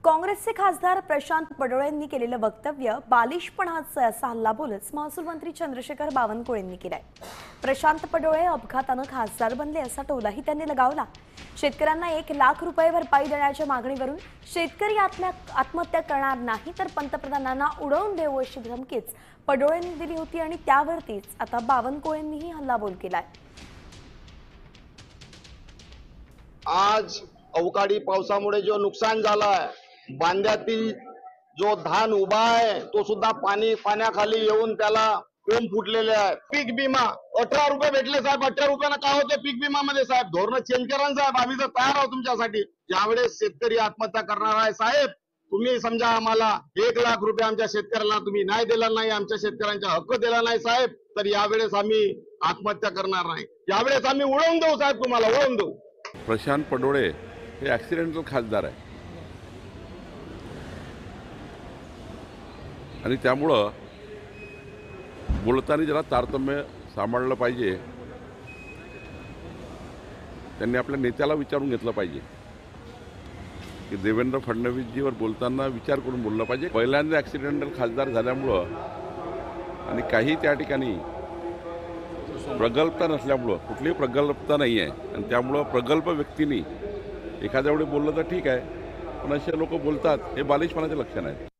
काँग्रेसचे खासदार प्रशांत पडोळेंनी केलेलं वक्तव्य बालिशपणाचं असा हल्लाबोलच महसूल मंत्री चंद्रशेखर बावनकुळेंनी केलाय। प्रशांत पडोळे अपघातानं खासदार बनले असा टोलाही त्यांनी लगावला। शेतकऱ्यांना 1 लाख रुपये भरपाई देण्याच्या मागणीवरून शेतकरी आत्महत्या करणार नाही तर पंतप्रधानांना उडवून देऊ अशी धमकीच पडोळेंनी दिली होती आणि त्यावरतीच आता बावनकुळेंनीही हल्लाबोल केलाय। आज अवकाळी पावसामुळे जो नुकसान झालाय, बांध्यातील जो धान उभा आहे तो सुद्धा पाण्याखाली येऊन त्याला कोंब फुटलेले आहे। पीक विमा 18 रुपये भेटले साहेब, 18 रुपयाला काय होते पीक विमा मध्ये साहेब? धोरण चेंज करा साहेब, आम्ही तर तयार आहोत तुमच्यासाठी। ज्यावेळेस शेतकरी आत्महत्या करणार आहे साहेब, तुम्ही समजा आम्हाला 1 लाख रुपये आमच्या शेतकऱ्याला तुम्ही नाही दिला नाही, आमच्या शेतकऱ्यांचा हक्क दिला नाही साहेब, तर यावेळेस आम्ही आत्महत्या करणार नाही, यावेळेस आम्ही उडवून देऊ साहेब, तुम्हाला उडवून देऊ। प्रशांत पडोळे हे ॲक्सिडेंटल खासदार आहे आणि त्यामुळं बोलताना जरा तारतम्य सांभाळलं पाहिजे। त्यांनी आपल्या नेत्याला विचारून घेतलं पाहिजे की देवेंद्र फडणवीसजीवर बोलताना विचार करून बोललं पाहिजे। पहिल्यांदा ॲक्सिडेंटल खासदार झाल्यामुळं आणि काही त्या ठिकाणी प्रगल्भता नसल्यामुळं, कुठलीही प्रगल्भता नाही आहे आणि त्यामुळं प्रगल्भ व्यक्तींनी एखाद्या वेळी बोललं तर ठीक आहे, पण असे लोक बोलतात हे बालिशपणाचे लक्षण आहे।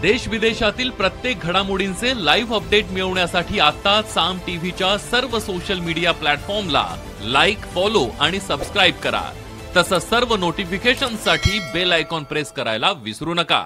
देश विदेशातील प्रत्येक घडामोडींचे लाईव्ह अपडेट मिळवण्यासाठी आता साम टीव्हीच्या सर्व सोशल मीडिया प्लॅटफॉर्मला लाईक, फॉलो आणि सबस्क्राईब करा। तसंच सर्व नोटिफिकेशनसाठी बेल आयकॉन प्रेस करायला विसरू नका।